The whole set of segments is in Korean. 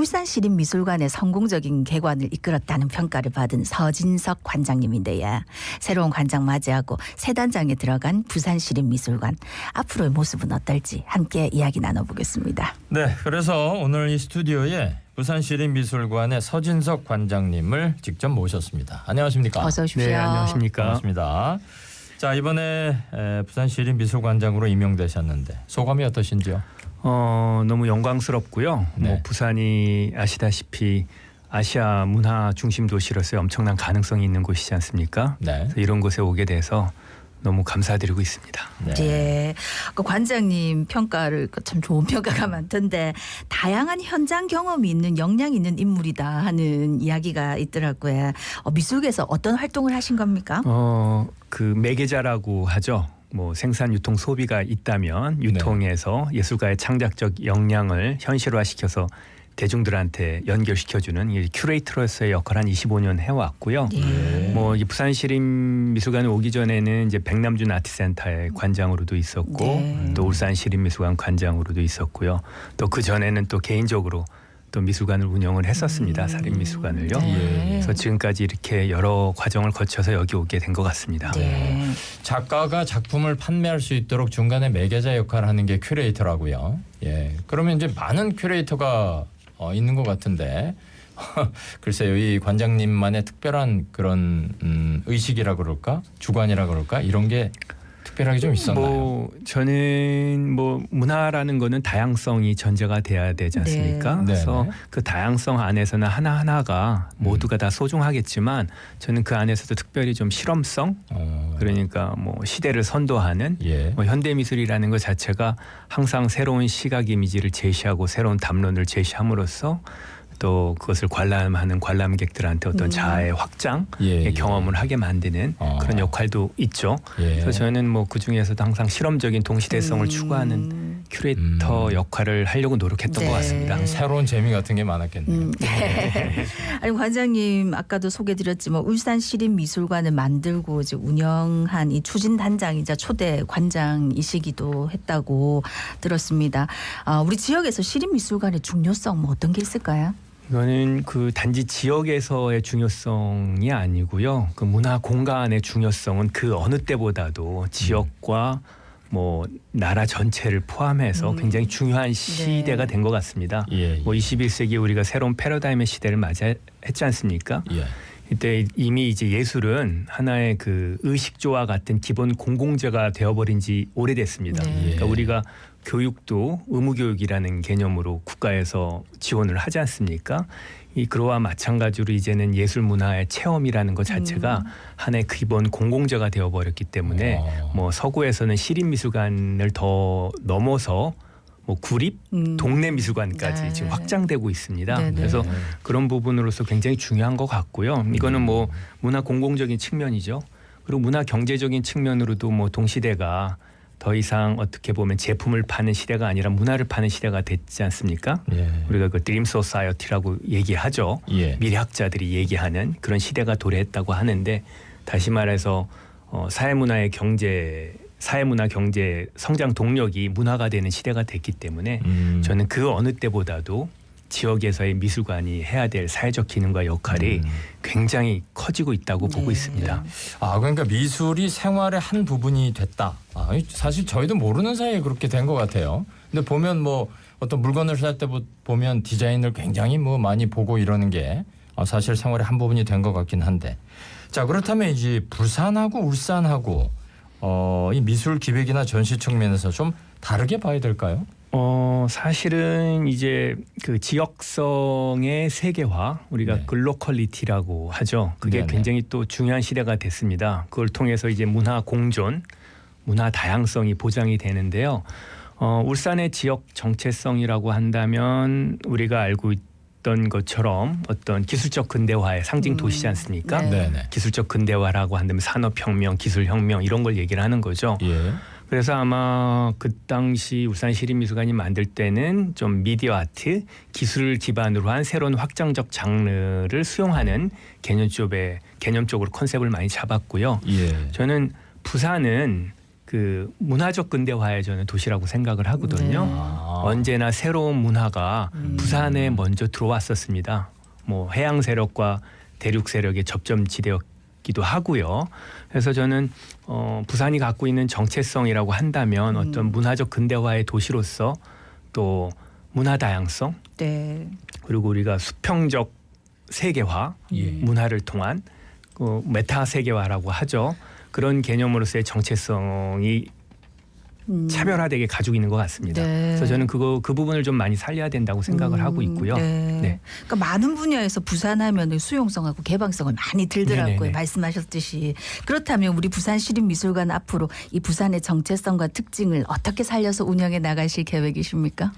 울산시립미술관의 성공적인 개관을 이끌었다는 평가를 받은 서진석 관장님인데요. 새로운 관장 맞이하고 새 단장에 들어간 부산시립미술관 앞으로의 모습은 어떨지 함께 이야기 나눠보겠습니다. 네, 그래서 오늘 이 스튜디오에 부산시립미술관의 서진석 관장님을 직접 모셨습니다. 안녕하십니까? 어서 오십시오. 네, 안녕하십니까? 반갑습니다. 자, 이번에 부산시립미술관장으로 임명되셨는데 소감이 어떠신지요? 너무 영광스럽고요. 네. 뭐 부산이 아시다시피 아시아 문화 중심 도시로서의 엄청난 가능성이 있는 곳이지 않습니까? 네. 그래서 이런 곳에 오게 돼서 너무 감사드리고 있습니다. 네. 예, 그 관장님 평가를 참 좋은 평가가 많던데 다양한 현장 경험이 있는 역량 있는 인물이다 하는 이야기가 있더라고요. 미술계에서 어떤 활동을 하신 겁니까? 그 매개자라고 하죠. 뭐 생산, 유통, 소비가 있다면 유통에서 예술가의 창작적 역량을 현실화시켜서 대중들한테 연결시켜주는 이 큐레이터로서의 역할을 한 25년 해왔고요. 예. 뭐 이 부산시립미술관에 오기 전에는 이제 백남준 아트센터의 관장으로도 있었고 네. 또 울산시립미술관 관장으로도 있었고요. 또 그 전에는 또 개인적으로 또 미술관을 운영을 했었습니다. 사립미술관을요. 네. 그래서 지금까지 이렇게 여러 과정을 거쳐서 여기 오게 된 것 같습니다. 네. 작가가 작품을 판매할 수 있도록 중간에 매개자 역할을 하는 게 큐레이터라고요. 예, 그러면 이제 많은 큐레이터가 있는 것 같은데 글쎄요, 이 관장님만의 특별한 그런 의식이라 그럴까, 주관이라 그럴까 이런 게 특별하게 좀 있었나요? 뭐 저는 뭐 문화라는 거는 다양성이 전제가 돼야 되지 않습니까? 네. 그래서 네네. 그 다양성 안에서는 하나하나가 모두가 다 소중하겠지만 저는 그 안에서도 특별히 좀 실험성, 그러니까 뭐 시대를 선도하는 예. 뭐 현대미술이라는 것 자체가 항상 새로운 시각 이미지를 제시하고 새로운 담론을 제시함으로써 또 그것을 관람하는 관람객들한테 어떤 자아의 확장의 예. 경험을 하게 만드는 그런 역할도 있죠. 예. 그래서 저는 뭐 그 중에서도 항상 실험적인 동시대성을 추구하는 큐레이터 역할을 하려고 노력했던 네. 것 같습니다. 새로운 재미 같은 게 많았겠네요. 아니 관장님 아까도 소개드렸지만 울산시립미술관을 만들고 이제 운영한 이 추진 단장이자 초대 관장이시기도 했다고 들었습니다. 우리 지역에서 시립미술관의 중요성 뭐 어떤 게 있을까요? 이거는 그 단지 지역에서의 중요성이 아니고요. 그 문화 공간의 중요성은 그 어느 때보다도 지역과 뭐 나라 전체를 포함해서 굉장히 중요한 시대가 된 것 같습니다. 예. 뭐 21세기 우리가 새로운 패러다임의 시대를 맞이했지 않습니까? 예. 이때 이미 이제 예술은 하나의 그 의식조와 같은 기본 공공재가 되어버린 지 오래됐습니다. 네. 그러니까 우리가 교육도 의무교육이라는 개념으로 국가에서 지원을 하지 않습니까? 그러와 마찬가지로 이제는 예술 문화의 체험이라는 것 자체가 하나의 기본 공공재가 되어버렸기 때문에 뭐 서구에서는 시립미술관을 더 넘어서 뭐 구립, 동네 미술관까지 네. 지금 확장되고 있습니다. 네네. 그래서 그런 부분으로서 굉장히 중요한 것 같고요. 이거는 뭐 문화 공공적인 측면이죠. 그리고 문화 경제적인 측면으로도 뭐 동시대가 더 이상 어떻게 보면 제품을 파는 시대가 아니라 문화를 파는 시대가 됐지 않습니까? 예. 우리가 그 드림 소사이어티라고 얘기하죠. 예. 미래학자들이 얘기하는 그런 시대가 도래했다고 하는데 다시 말해서 사회문화 경제 성장 동력이 문화가 되는 시대가 됐기 때문에 저는 그 어느 때보다도 지역에서의 미술관이 해야 될 사회적 기능과 역할이 굉장히 커지고 있다고 보고 있습니다. 그러니까 미술이 생활의 한 부분이 됐다. 사실 저희도 모르는 사이에 그렇게 된 것 같아요. 근데 보면 뭐 어떤 물건을 살 때 보면 디자인을 굉장히 뭐 많이 보고 이러는 게 사실 생활의 한 부분이 된 것 같긴 한데. 자, 그렇다면 이제 부산하고 울산하고 이 미술 기획이나 전시 측면에서 좀 다르게 봐야 될까요? 사실은 이제 그 지역성의 세계화, 우리가 네. 글로컬리티라고 하죠. 그게 네네. 굉장히 또 중요한 시대가 됐습니다. 그걸 통해서 이제 문화 공존, 문화 다양성이 보장이 되는데요. 울산의 지역 정체성이라고 한다면 우리가 알고 있던 것처럼 어떤 기술적 근대화의 상징 도시지 않습니까? 네. 네네. 기술적 근대화라고 한다면 산업혁명, 기술혁명 이런 걸 얘기를 하는 거죠. 예. 그래서 아마 그 당시 울산시립미술관이 만들 때는 좀 미디어 아트, 기술을 기반으로 한 새로운 확장적 장르를 수용하는 개념적으로 컨셉을 많이 잡았고요. 예. 저는 부산은 그 문화적 근대화의 저는 도시라고 생각을 하거든요. 네. 언제나 새로운 문화가 부산에 먼저 들어왔었습니다. 뭐 해양 세력과 대륙 세력의 접점 지대였기도 하고요. 그래서 저는 부산이 갖고 있는 정체성이라고 한다면 어떤 문화적 근대화의 도시로서 또 문화 다양성 네. 그리고 우리가 수평적 세계화 예. 문화를 통한 그 메타 세계화라고 하죠. 그런 개념으로서의 정체성이 차별화되게 가지고 있는 것 같습니다. 네. 그래서 저는 그 부분을 좀 많이 살려야 된다고 생각을 하고 있고요. 네. 네. 그러니까 많은 분야에서 부산하면 수용성하고 개방성을 많이 들더라고요. 네네네. 말씀하셨듯이. 그렇다면 우리 부산시립미술관 앞으로 이 부산의 정체성과 특징을 어떻게 살려서 운영해 나가실 계획이십니까?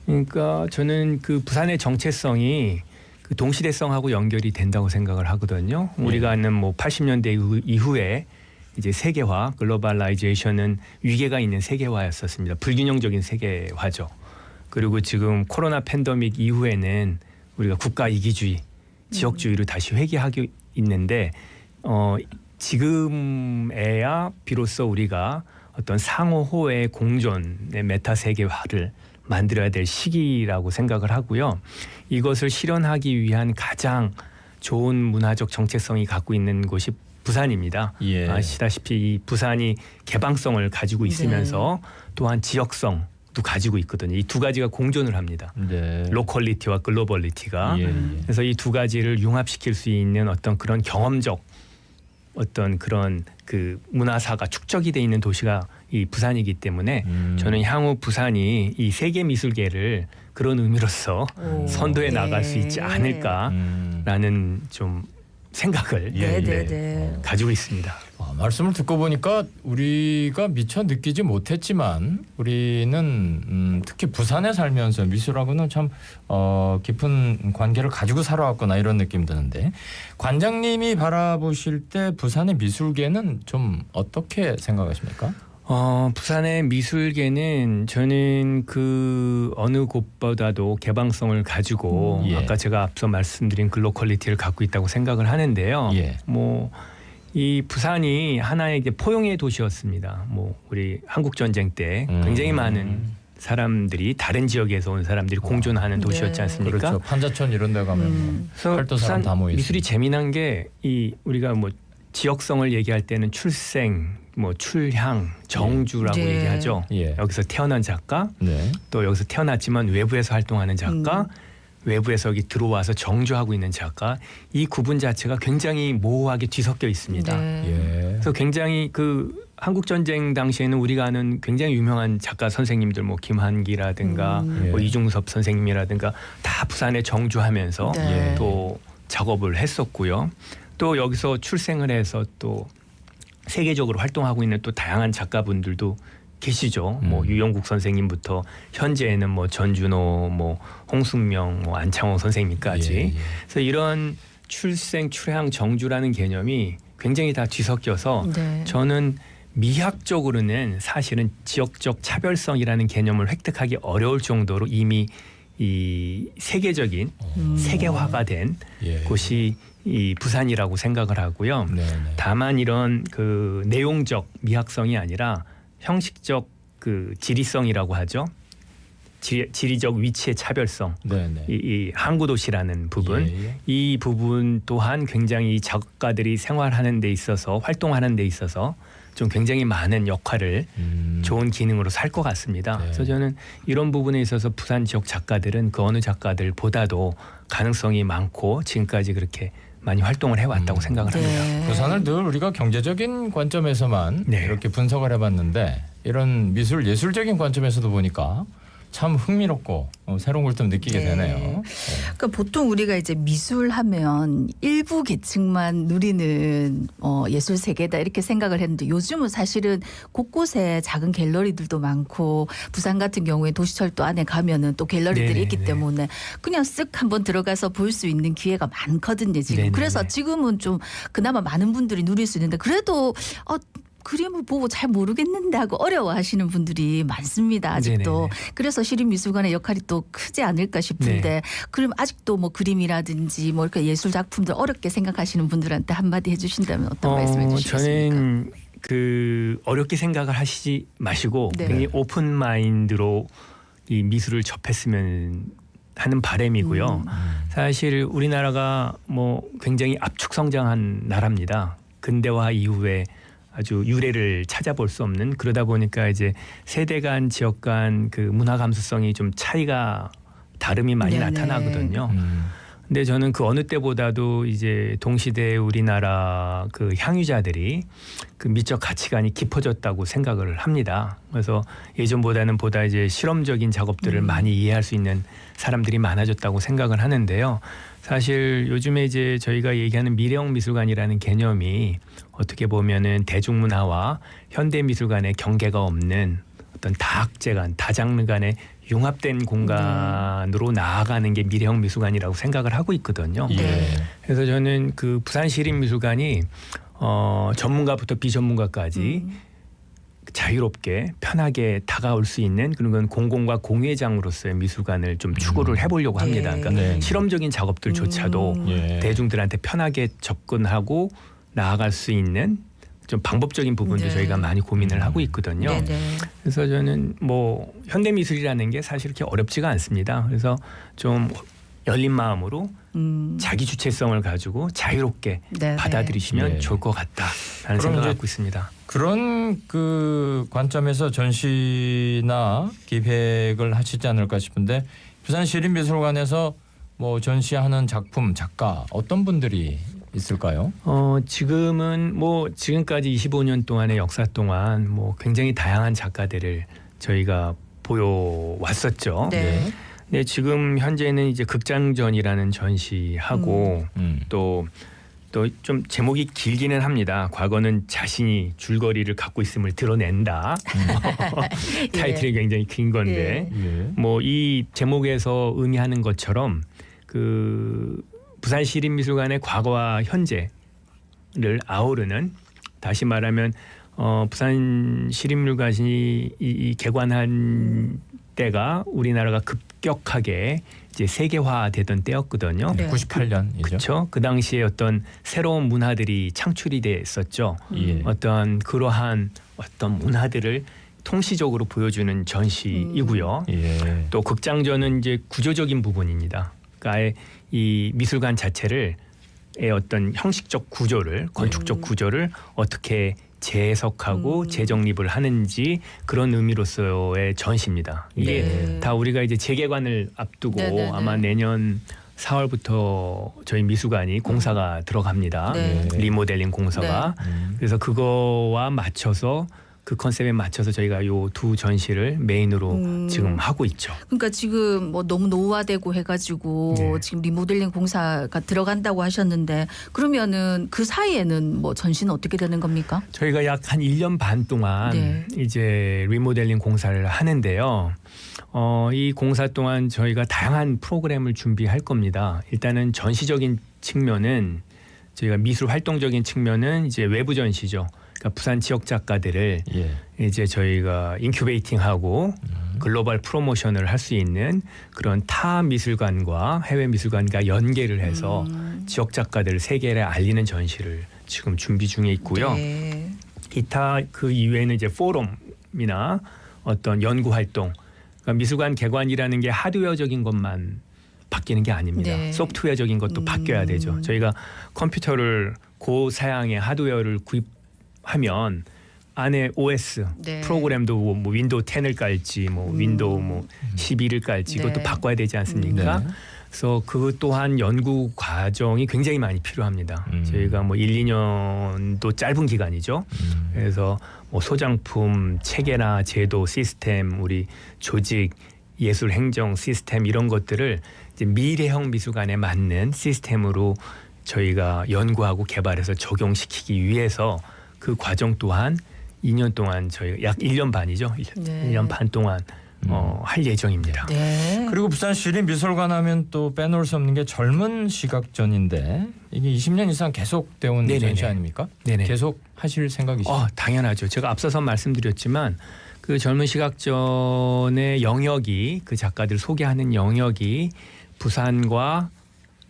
그러니까 저는 그 부산의 정체성이 그 동시대성하고 연결이 된다고 생각을 하거든요. 우리가 아는 뭐 80년대 이후에 이제 세계화, 글로벌라이제이션은 위계가 있는 세계화였었습니다. 불균형적인 세계화죠. 그리고 지금 코로나 팬데믹 이후에는 우리가 국가 이기주의, 지역주의로 다시 회귀하고 있는데 지금에야 비로소 우리가 어떤 상호호의 공존의 메타 세계화를 만들어야 될 시기라고 생각을 하고요. 이것을 실현하기 위한 가장 좋은 문화적 정체성이 갖고 있는 곳이 부산입니다. 예. 아시다시피 이 부산이 개방성을 가지고 있으면서 또한 지역성도 가지고 있거든요. 이 두 가지가 공존을 합니다. 네. 로컬리티와 글로벌리티가. 예, 예. 그래서 이 두 가지를 융합시킬 수 있는 어떤 그런 경험적 어떤 그런 그 문화사가 축적이 돼 있는 도시가 이 부산이기 때문에 저는 향후 부산이 이 세계 미술계를 그런 의미로서 선도해 네. 나갈 수 있지 않을까라는 좀 생각을 예, 네네네. 가지고 있습니다. 말씀을 듣고 보니까 우리가 미처 느끼지 못했지만 우리는 특히 부산에 살면서 미술하고는 참 깊은 관계를 가지고 살아왔구나 이런 느낌 드는데 관장님이 바라보실 때 부산의 미술계는 좀 어떻게 생각하십니까? 부산의 미술계는 저는 그 어느 곳보다도 개방성을 가지고 예. 아까 제가 앞서 말씀드린 글로컬리티를 갖고 있다고 생각을 하는데요. 예. 뭐 이 부산이 하나의 이제 포용의 도시였습니다. 뭐 우리 한국 전쟁 때 굉장히 많은 사람들이 다른 지역에서 온 사람들이 공존하는 도시였지 네. 않습니까? 그렇죠. 판자촌 이런 데 가면 뭐 그래서 팔도 사람 부산 다 모여 미술이 재미난 게 이 우리가 뭐 지역성을 얘기할 때는 출생, 뭐 출향, 정주라고 네. 얘기하죠. 예. 여기서 태어난 작가, 네. 또 여기서 태어났지만 외부에서 활동하는 작가, 외부에서 여기 들어와서 정주하고 있는 작가, 이 구분 자체가 굉장히 모호하게 뒤섞여 있습니다. 네. 예. 그래서 굉장히 그 한국 전쟁 당시에는 우리가 아는 굉장히 유명한 작가 선생님들 뭐 김한기라든가 뭐 예. 이중섭 선생님이라든가 다 부산에 정주하면서 네. 또 작업을 했었고요. 또 여기서 출생을 해서 또 세계적으로 활동하고 있는 또 다양한 작가분들도 계시죠. 뭐 유영국 선생님부터 현재에는 뭐 전준호, 뭐 홍순명, 뭐 안창호 선생님까지. 예, 예. 그래서 이런 출생, 출향, 정주라는 개념이 굉장히 다 뒤섞여서 네. 저는 미학적으로는 사실은 지역적 차별성이라는 개념을 획득하기 어려울 정도로 이미 이 세계적인 세계화가 된 예. 곳이 이 부산이라고 생각을 하고요. 네, 네. 다만 이런 그 내용적 미학성이 아니라 형식적 그 지리성이라고 하죠. 지리적 위치의 차별성. 네, 네. 이 항구 도시라는 부분, 예, 예. 이 부분 또한 굉장히 작가들이 생활하는 데 있어서 활동하는 데 있어서 좀 굉장히 많은 역할을 좋은 기능으로 살 것 같습니다. 네. 그래서 저는 이런 부분에 있어서 부산 지역 작가들은 그 어느 작가들보다도 가능성이 많고 지금까지 그렇게 많이 활동을 해왔다고 생각을 합니다. 네. 부산을 늘 우리가 경제적인 관점에서만 네. 이렇게 분석을 해봤는데 이런 예술적인 관점에서도 보니까 참 흥미롭고 새로운 걸 좀 느끼게 네. 되네요. 그러니까 보통 우리가 이제 미술하면 일부 계층만 누리는 예술 세계다 이렇게 생각을 했는데 요즘은 사실은 곳곳에 작은 갤러리들도 많고 부산 같은 경우에 도시철도 안에 가면은 또 갤러리들이 네네네. 있기 때문에 그냥 쓱 한번 들어가서 볼 수 있는 기회가 많거든요 지금. 네네네. 그래서 지금은 좀 그나마 많은 분들이 누릴 수 있는데 그래도 그림을 보고 잘 모르겠는데 하고 어려워하시는 분들이 많습니다. 아직도. 네네네. 그래서 시립미술관의 역할이 또 크지 않을까 싶은데 네. 그럼 아직도 뭐 그림이라든지 뭐 이렇게 예술 작품들 어렵게 생각하시는 분들한테 한마디 해주신다면 어떤 말씀해 주시겠습니까? 저는 그 어렵게 생각을 하시지 마시고 네. 굉장히 오픈 마인드로 이 미술을 접했으면 하는 바람이고요. 사실 우리나라가 뭐 굉장히 압축 성장한 나라입니다. 근대화 이후에 아주 유래를 찾아볼 수 없는, 그러다 보니까 이제 세대 간 지역 간 그 문화 감수성이 좀 차이가 다름이 많이 네네. 나타나거든요. 근데 저는 그 어느 때보다도 이제 동시대 우리나라 그 향유자들이 그 미적 가치관이 깊어졌다고 생각을 합니다. 그래서 예전보다는 보다 이제 실험적인 작업들을 많이 이해할 수 있는 사람들이 많아졌다고 생각을 하는데요. 사실 요즘에 이제 저희가 얘기하는 미래형 미술관이라는 개념이 어떻게 보면은 대중문화와 현대미술관의 경계가 없는 어떤 다학제 간, 다장르 간의 융합된 공간으로 나아가는 게 미래형 미술관이라고 생각을 하고 있거든요. 예. 그래서 저는 그 부산시립미술관이 전문가부터 비전문가까지 자유롭게 편하게 다가올 수 있는 그런 건 공공과 공유의 장으로서의 미술관을 좀 추구를 해보려고 합니다. 그러니까 네. 실험적인 작업들조차도 예. 대중들한테 편하게 접근하고 나아갈 수 있는 좀 방법적인 부분도 네. 저희가 많이 고민을 하고 있거든요. 네네. 그래서 저는 뭐 현대미술이라는 게 사실 그렇게 어렵지가 않습니다. 그래서 좀 열린 마음으로 자기 주체성을 가지고 자유롭게 네네. 받아들이시면 네. 좋을 것 같다라는 그럼 생각을 이제 갖고 있습니다. 그런 그 관점에서 전시나 기획을 하시지 않을까 싶은데 부산시립미술관에서 뭐 전시하는 작품 작가 어떤 분들이 있을까요? 지금은 뭐 지금까지 25년 동안의 역사 동안 뭐 굉장히 다양한 작가들을 저희가 보여왔었죠. 네. 네, 지금 현재는 이제 극장전이라는 전시하고 또 좀 제목이 길기는 합니다. 과거는 자신이 줄거리를 갖고 있음을 드러낸다. 타이틀이 굉장히 긴 건데 예. 뭐 이 제목에서 의미하는 것처럼 그 부산시립미술관의 과거와 현재를 아우르는, 다시 말하면 부산시립미술관이 이 개관한 때가 우리나라가 급격하게 이제 세계화되던 때였거든요. 네. 98년이죠. 그렇죠. 그 당시에 어떤 새로운 문화들이 창출이 됐었죠. 예. 어떤 그러한 어떤 문화들을 통시적으로 보여주는 전시이고요. 예. 또 극장전은 이제 구조적인 부분입니다. 그러니까 아예 이 미술관 자체를 어떤 형식적 구조를, 건축적 구조를 어떻게 재해석하고 재정립을 하는지 그런 의미로서의 전시입니다. 이게 네. 다 우리가 이제 재개관을 앞두고 네네네. 아마 내년 4월부터 저희 미술관이 공사가 들어갑니다. 네. 리모델링 공사가. 그래서 그거와 맞춰서 그 컨셉에 맞춰서 저희가 요 두 전시를 메인으로 지금 하고 있죠. 그러니까 지금 뭐 너무 노후화되고 해가지고 네. 지금 리모델링 공사가 들어간다고 하셨는데 그러면은 그 사이에는 뭐 전시는 어떻게 되는 겁니까? 저희가 약 한 1년 반 동안 네. 이제 리모델링 공사를 하는데요. 이 공사 동안 저희가 다양한 프로그램을 준비할 겁니다. 일단은 전시적인 측면은 저희가 미술 활동적인 측면은 이제 외부 전시죠. 그러니까 부산 지역 작가들을 예. 이제 저희가 인큐베이팅하고 글로벌 프로모션을 할 수 있는 그런 타 미술관과 해외 미술관과 연계를 해서 지역 작가들을 세계에 알리는 전시를 지금 준비 중에 있고요. 네. 기타 그 이외에는 이제 포럼이나 어떤 연구 활동, 그러니까 미술관 개관이라는 게 하드웨어적인 것만 바뀌는 게 아닙니다. 네. 소프트웨어적인 것도 바뀌어야 되죠. 저희가 컴퓨터를 고사양의 하드웨어를 구입하면 안에 OS 네. 프로그램도 뭐 윈도우 10을 깔지 뭐 윈도우 뭐 11을 깔지 이것도 네. 바꿔야 되지 않습니까? 네. 그래서 그 또한 연구 과정이 굉장히 많이 필요합니다. 저희가 뭐 1, 2년도 짧은 기간이죠. 그래서 뭐 소장품 체계나 제도 시스템, 우리 조직, 예술 행정 시스템 이런 것들을 이제 미래형 미술관에 맞는 시스템으로 저희가 연구하고 개발해서 적용시키기 위해서 그 과정 또한 2년 동안 저희가 약 1년 반이죠. 네. 1년 반 동안 할 예정입니다. 네. 그리고 부산시립미술관 하면 또 빼놓을 수 없는 게 젊은 시각전인데 이게 20년 이상 계속 되어 온 네네네. 전시 아닙니까? 네네. 계속 하실 생각이시죠? 당연하죠. 제가 앞서서 말씀드렸지만 그 젊은 시각전의 영역이, 그 작가들 소개하는 영역이 부산과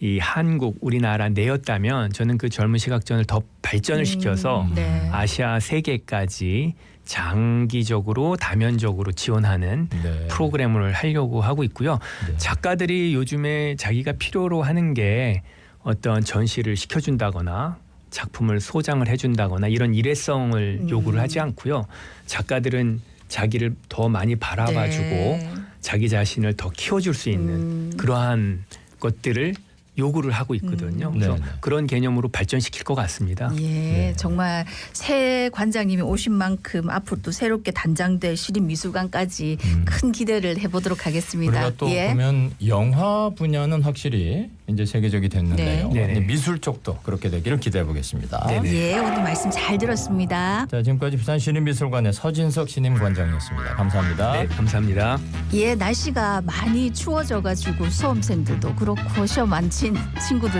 이 한국 우리나라 내였다면 저는 그 젊은 시각전을 더 발전을 시켜서 네. 아시아 세계까지 장기적으로 다면적으로 지원하는 네. 프로그램을 하려고 하고 있고요. 네. 작가들이 요즘에 자기가 필요로 하는 게 어떤 전시를 시켜준다거나 작품을 소장을 해준다거나 이런 일회성을 요구를 하지 않고요. 작가들은 자기를 더 많이 바라봐주고 네. 자기 자신을 더 키워줄 수 있는 그러한 것들을 요구를 하고 있거든요. 그래서 네네. 그런 개념으로 발전시킬 것 같습니다. 예, 네. 정말 새 관장님이 오신 만큼 앞으로 또 새롭게 단장될 시립미술관까지 큰 기대를 해보도록 하겠습니다. 우리가 또 예. 보면 영화 분야는 확실히 이제 세계적이 됐는데요. 네. 네네. 미술 쪽도 그렇게 되기를 기대해 보겠습니다. 네네. 예, 오늘 말씀 잘 들었습니다. 자, 지금까지 부산시립미술관의 서진석 신임관장이었습니다. 감사합니다. 네, 감사합니다. 예, 날씨가 많이 추워져가지고 수험생들도 그렇고 시험 안 친 친구들